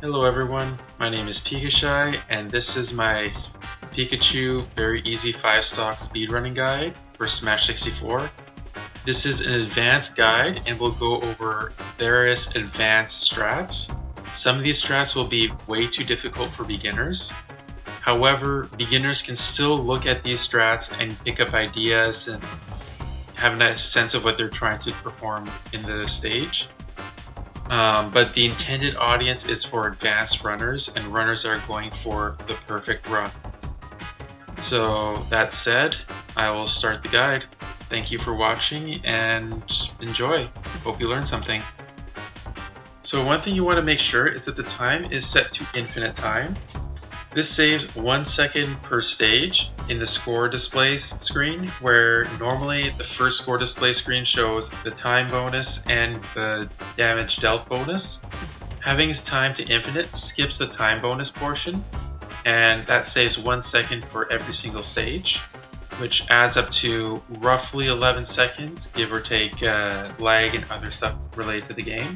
Hello everyone, my name is Pikachu and this is my Pikachu Very Easy 5-stock speedrunning guide for Smash 64. This is an advanced guide and we'll go over various advanced strats. Some of these strats will be way too difficult for beginners. However, beginners can still look at these strats and pick up ideas and have a sense of what they're trying to perform in the stage. But the intended audience is for advanced runners, and runners are going for the perfect run. So that said, I will start the guide. Thank you for watching and enjoy. Hope you learned something. So one thing you want to make sure is that the time is set to infinite time. This saves 1 second per stage in the score display screen, where normally the first score display screen shows the time bonus and the damage dealt bonus. Having time to infinite skips the time bonus portion, and that saves 1 second for every single stage, which adds up to roughly 11 seconds, give or take lag and other stuff related to the game.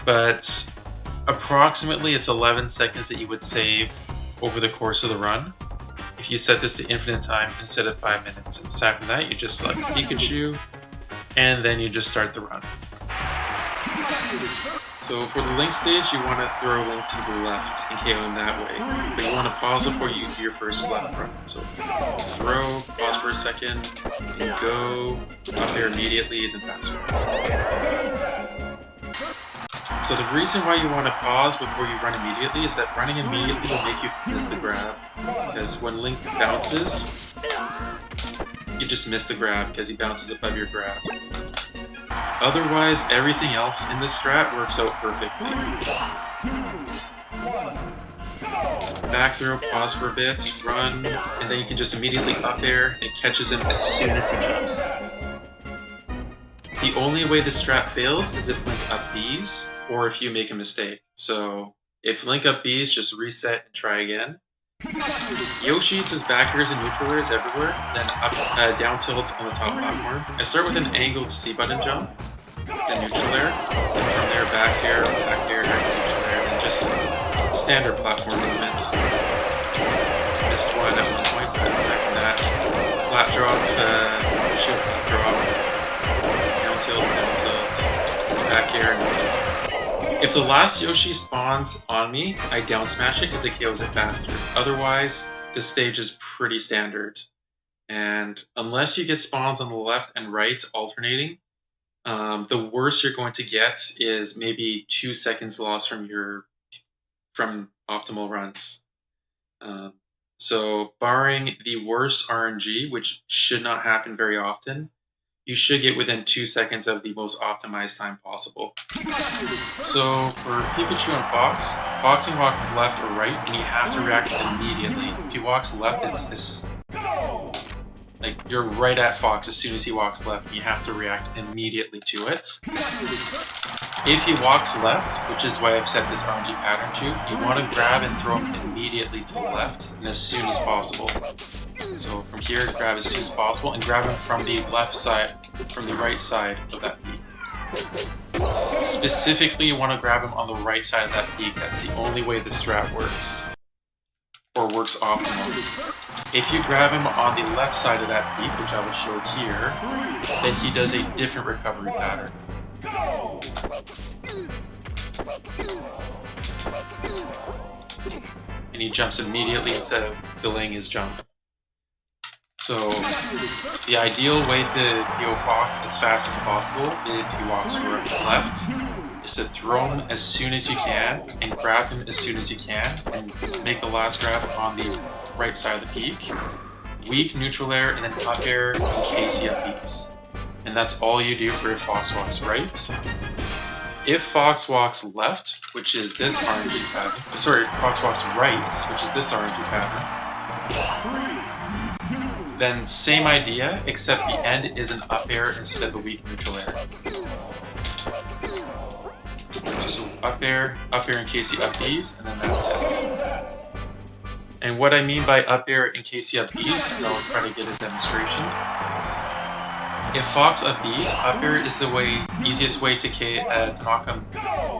But approximately it's 11 seconds that you would save over the course of the run if you set this to infinite time instead of 5 minutes. And aside from that, you just select Pikachu and then you just start the run. So for the link stage, you want to throw a link to the left and KO him that way, but you want to pause before you do your first left run. So throw, pause for a second, and go up there immediately, then pass forward. So the reason why you want to pause before you run immediately is that running immediately will make you miss the grab. Because when Link bounces, you just miss the grab because he bounces above your grab. Otherwise, everything else in this strat works out perfectly. Back throw, pause for a bit, run, and then you can just immediately up air and it catches him as soon as he jumps. The only way the strat fails is if Link up Bs or if you make a mistake. So if Link up Bs, just reset and try again. Yoshi's, his back airs and neutral airs everywhere, then up, down tilt on the top platform. I start with an angled C button jump, then neutral air, and from there back air, neutral air, and just standard platform movements. Missed one at one point, but aside from that, flat drop, shield flat drop, down tilt, back air, and if the last Yoshi spawns on me, I down smash it because it KOs it faster. Otherwise, this stage is pretty standard. And unless you get spawns on the left and right alternating, the worst you're going to get is maybe 2 seconds lost from optimal runs. So barring the worst RNG, which should not happen very often, you should get within 2 seconds of the most optimized time possible. So for Pikachu and Fox, Fox can walk left or right, and you have to react immediately. If he walks left, it's like you're right at Fox as soon as he walks left, and you have to react immediately to it. If he walks left, which is why I've set this RNG pattern to, you want to grab and throw him immediately to the left and as soon as possible. So from here, grab as soon as possible and grab him from the left side, from the right side of that peak. Specifically, you want to grab him on the right side of that peak. That's the only way the strat works, or works optimally. If you grab him on the left side of that peak, which I will show here, then he does a different recovery pattern. And he jumps immediately instead of delaying his jump. So the ideal way to KO Fox as fast as possible if he walks left is to throw him as soon as you can and grab him as soon as you can and make the last grab on the right side of the peak. Weak neutral air and then up air in case he up Bs. And that's all you do for if Fox walks right. If Fox walks left, which is this RNG pattern, sorry, Fox walks right, which is this RNG pattern, then same idea, except the end is an up air instead of a weak neutral air. So up air in case he up Bs, and then that's it. And what I mean by up air in case he up Bs is I'll try to get a demonstration. If Fox up Bs, up air is the easiest way to knock him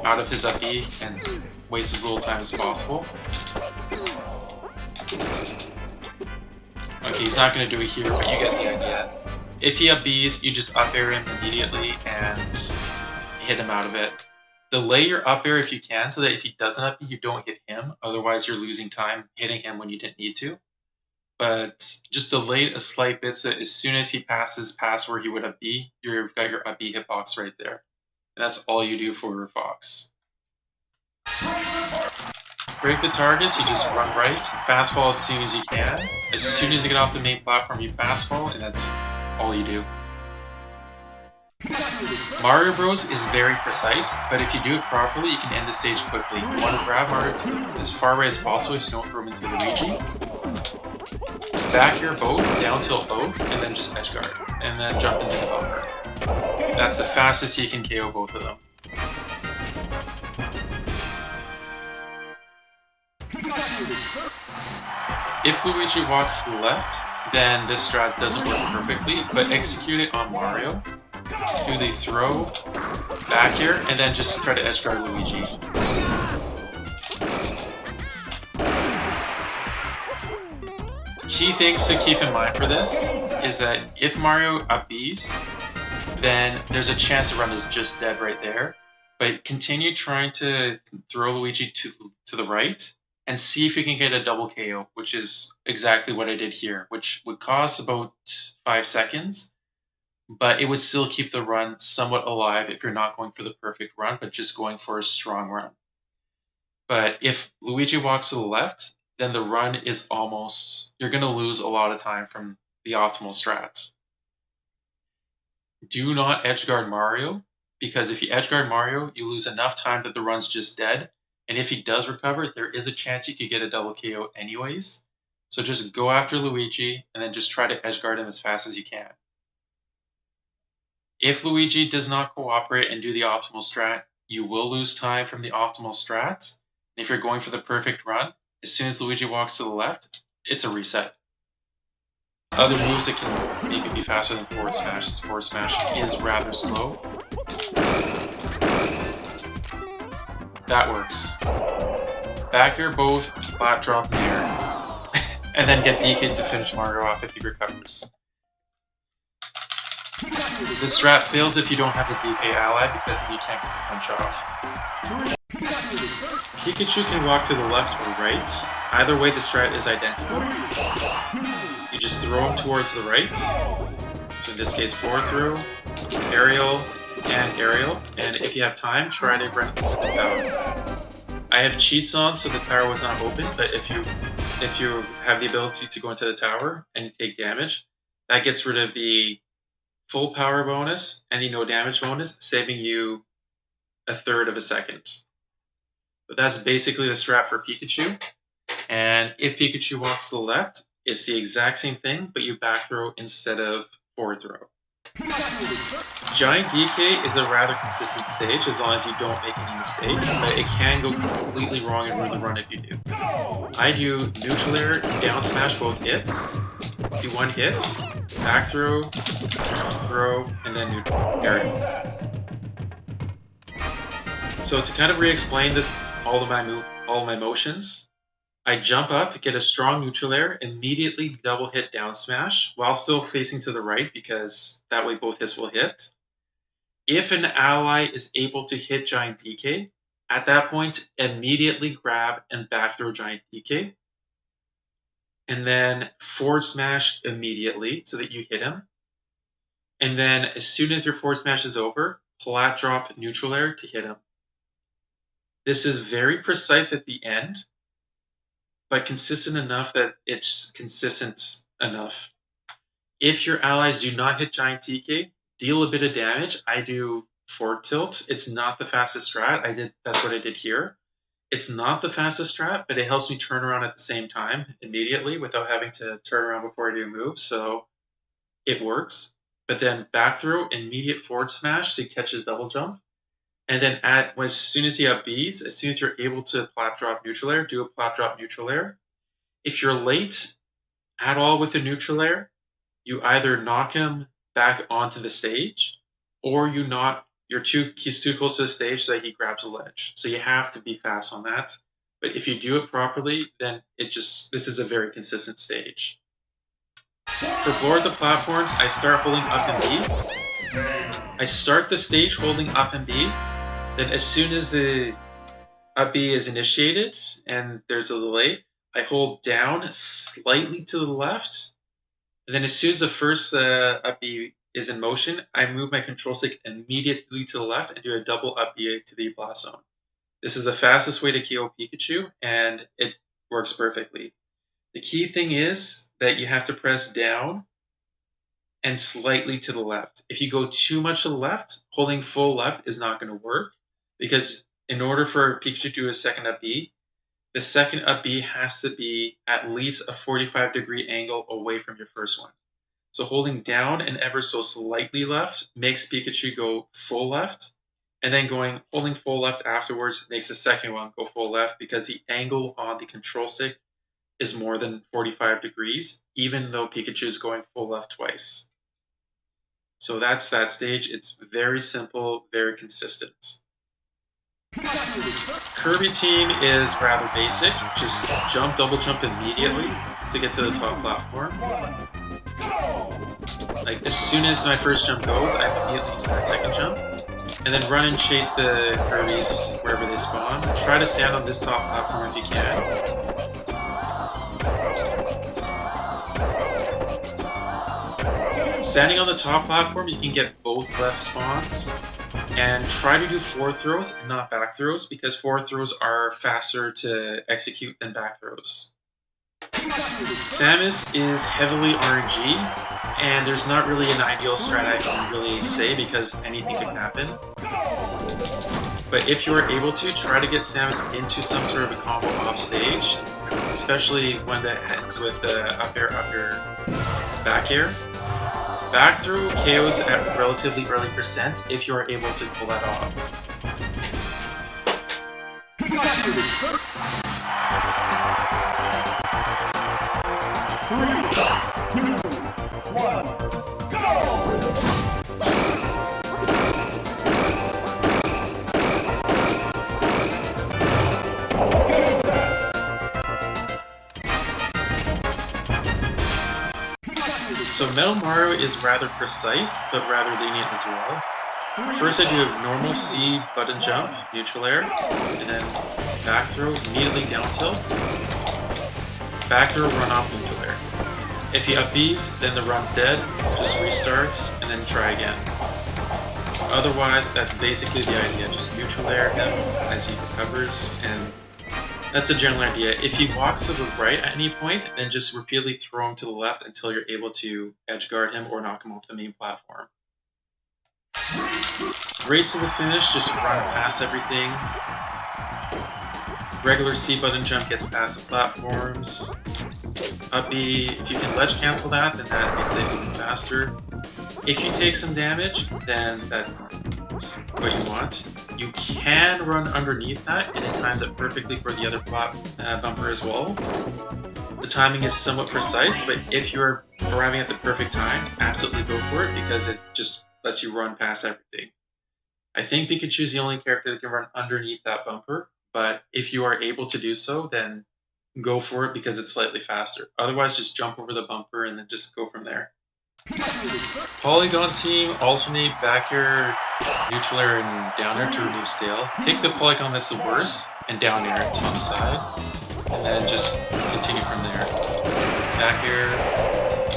out of his up B and waste as little time as possible. Okay, he's not going to do it here, but you get the idea. If he up Bs, you just up air him immediately and hit him out of it. Delay your up air if you can, so that if he doesn't up B, you don't hit him. Otherwise, you're losing time hitting him when you didn't need to. But just delay it a slight bit, so as soon as he passes past where he would up B, you've got your up B hitbox right there. And that's all you do for Fox. Break the targets, you just run right, fast fall as soon as you can. As soon as you get off the main platform, you fast fall, and that's all you do. Mario Bros is very precise, but if you do it properly, you can end the stage quickly. You want to grab Mario as far away as possible so you don't throw him into Luigi. Back air both, down tilt both, and then just edge guard. And then jump into the bumper. That's the fastest you can KO both of them. If Luigi walks to the left, then this strat doesn't work perfectly, but execute it on Mario. Do the throw, back here, and then just try to edge guard Luigi. Key things to keep in mind for this is that if Mario up Bs, then there's a chance the run is just dead right there. But continue trying to throw Luigi to the right and see if you can get a double KO, which is exactly what I did here, which would cost about 5 seconds, but it would still keep the run somewhat alive if you're not going for the perfect run, but just going for a strong run. But if Luigi walks to the left, then the run is almost, you're going to lose a lot of time from the optimal strats. Do not edgeguard Mario, because if you edgeguard Mario, you lose enough time that the run's just dead. And if he does recover, there is a chance you could get a double KO anyways. So just go after Luigi and then just try to edgeguard him as fast as you can. If Luigi does not cooperate and do the optimal strat, you will lose time from the optimal strats. And if you're going for the perfect run, as soon as Luigi walks to the left, it's a reset. Other moves that can make it be faster than forward smash, since forward smash is rather slow. That works. Back air both, flat drop near, and then get DK to finish Mario off if he recovers. This strat fails if you don't have a DK ally, because then you can't get the punch off. Pikachu can walk to the left or right. Either way, the strat is identical. You just throw him towards the right. So in this case, forward throw, aerial, and aerial. And if you have time, try to run into the tower. I have cheats on, so the tower was not open. But if you have the ability to go into the tower and you take damage, that gets rid of the full power bonus and the no damage bonus, saving you 1/3 of a second. But that's basically the strat for Pikachu. And if Pikachu walks to the left, it's the exact same thing, but you back throw instead of forward throw. Giant DK is a rather consistent stage as long as you don't make any mistakes, but it can go completely wrong and ruin the run if you do. I do neutral air, down smash both hits, do one hit, back throw, and then neutral air. So to kind of re-explain this, all of my motions, I jump up, get a strong neutral air, immediately double hit down smash while still facing to the right, because that way both hits will hit. If an ally is able to hit Giant DK, at that point immediately grab and back throw Giant DK. And then forward smash immediately so that you hit him. And then as soon as your forward smash is over, flat drop neutral air to hit him. This is very precise at the end, but consistent enough that it's consistent enough. If your allies do not hit Giant DK, deal a bit of damage. I do forward tilt. It's not the fastest strat. That's what I did here. It's not the fastest strat, but it helps me turn around at the same time immediately without having to turn around before I do a move, so it works. But then back throw, immediate forward smash to catch his double jump. And then as soon as you have Bs, as soon as you're able to plat drop neutral air, do a plat drop neutral air. If you're late at all with a neutral air, you either knock him back onto the stage, or you knock he's too close to the stage so that he grabs a ledge. So you have to be fast on that. But if you do it properly, then this is a very consistent stage. For board the platforms, I start holding up and B. I start the stage holding up and B. Then as soon as the up B is initiated and there's a delay, I hold down slightly to the left. And then as soon as the first up B is in motion, I move my control stick immediately to the left and do a double up B to the blast zone. This is the fastest way to KO Pikachu, and it works perfectly. The key thing is that you have to press down and slightly to the left. If you go too much to the left, holding full left is not going to work, because in order for Pikachu to do a second up B, the second up B has to be at least a 45-degree angle away from your first one. So holding down and ever so slightly left makes Pikachu go full left, and then holding full left afterwards makes the second one go full left, because the angle on the control stick is more than 45 degrees, even though Pikachu is going full left twice. So that's that stage. It's very simple, very consistent. Kirby Team is rather basic. Just jump, double jump immediately to get to the top platform. Like, as soon as my first jump goes, I immediately use my second jump. And then run and chase the Kirby's wherever they spawn. Try to stand on this top platform if you can. Standing on the top platform, you can get both left spawns. And try to do forward throws and not back throws, because forward throws are faster to execute than back throws. Samus is heavily RNG, and there's not really an ideal strat I can really say, because anything can happen. But if you are able to, try to get Samus into some sort of a combo off stage, especially when that ends with the up air, back air. Back throw KOs at relatively early percents if you are able to pull that off. 3, 2, 1, go! So Metal Mario is rather precise, but rather lenient as well. First I do a normal C button jump, neutral air, and then back throw, immediately down tilt, back throw, run off neutral air. If he up Bs, then the run's dead, just restart, and then try again. Otherwise, that's basically the idea, just neutral air him as he recovers, and that's a general idea. If he walks to the right at any point, then just repeatedly throw him to the left until you're able to edge guard him or knock him off the main platform. Race to the finish, just run past everything. Regular C button jump gets past the platforms. Up B, if you can ledge cancel that, then that makes it even faster. If you take some damage, then that's what you want. You can run underneath that, and it times it perfectly for the other bumper as well. The timing is somewhat precise, but if you're arriving at the perfect time, absolutely go for it, because it just lets you run past everything. I think Pikachu is the only character that can run underneath that bumper, but if you are able to do so, then go for it, because it's slightly faster. Otherwise, just jump over the bumper and then just go from there. Polygon Team, alternate back air, neutral air, and down air to remove stale. Take the polygon that's the worst and down air it to the side, and then just continue from there. Back air,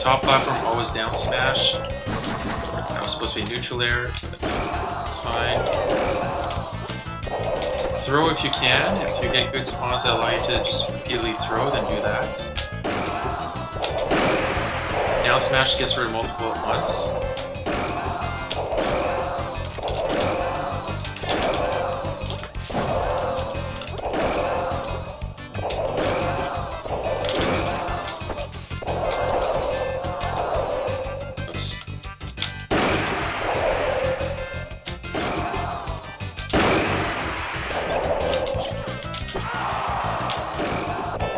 top platform always down smash. That was supposed to be neutral air, but it's fine. Throw if you can. If you get good spawns that allow you to just repeatedly throw, then do that. Down smash gets rid of multiple at once. Oops.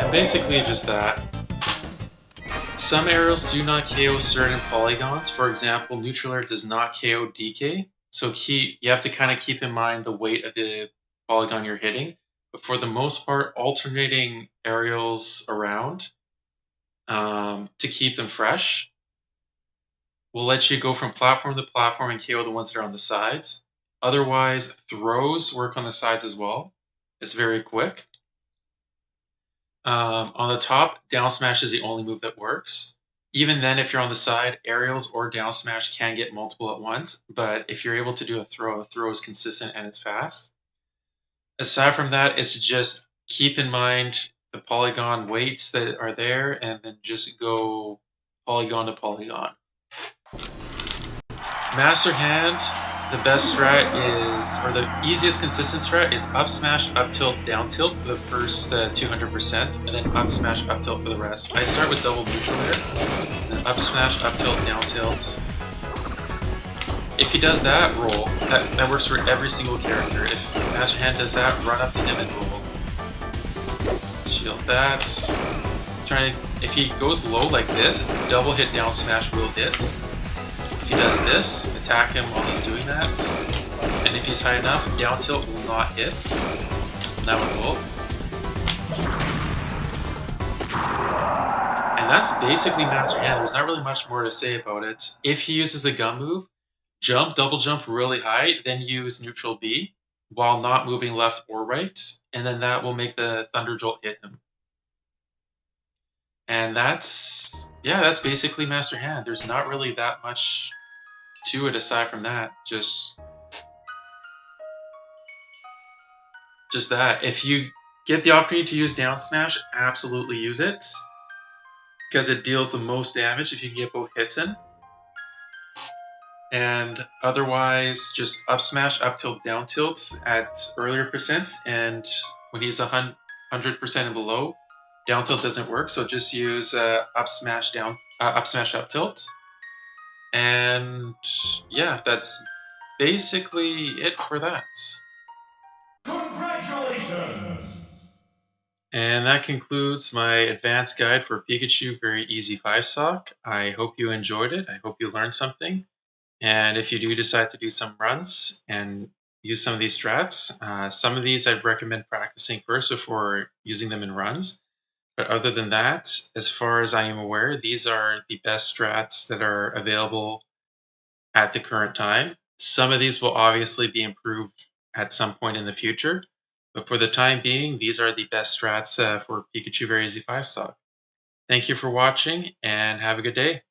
And basically just that. Some arrows do not KO certain polygons. For example, neutral air does not KO DK, So you have to kind of keep in mind the weight of the polygon you're hitting. But for the most part, alternating aerials around to keep them fresh will let you go from platform to platform and KO the ones that are on the sides. Otherwise, throws work on the sides as well. It's very quick. On the top, down smash is the only move that works. Even then, if you're on the side, aerials or down smash can get multiple at once. But if you're able to do a throw is consistent and it's fast. Aside from that, it's just keep in mind the polygon weights that are there and then just go polygon to polygon. Master hand, the best strat is, or the easiest consistent strat is up smash, up tilt, down tilt for the first 200%, and then up smash, up tilt for the rest. I start with double neutral there, and then up smash, up tilt, down tilt. If he does that roll, that works for every single character. If Master Hand does that, run up to him and roll. Shield that. If he goes low like this, double hit down smash will hit. If he does this, attack him while he's doing that. And if he's high enough, down tilt will not hit. And that would roll. And that's basically Master Hand. There's not really much more to say about it. If he uses the gun move, jump, double jump really high, then use neutral B while not moving left or right, and then that will make the Thunder Jolt hit him. And that's basically Master Hand. There's not really that much to it aside from that. Just that. If you get the opportunity to use down smash, absolutely use it, because it deals the most damage if you can get both hits in. And otherwise, just up smash, up tilt, down tilt at earlier percents, and when he's 100% and below, down tilt doesn't work, so just use up smash, up tilt. And yeah, that's basically it for that. Congratulations! And that concludes my advanced guide for Pikachu Very Easy 5-stock. I hope you enjoyed it. I hope you learned something. And if you do decide to do some runs and use some of these strats, some of these I'd recommend practicing first before using them in runs. But other than that, as far as I am aware, these are the best strats that are available at the current time. Some of these will obviously be improved at some point in the future, but for the time being, these are the best strats for Pikachu Very Easy 5-stock. Thank you for watching, and have a good day.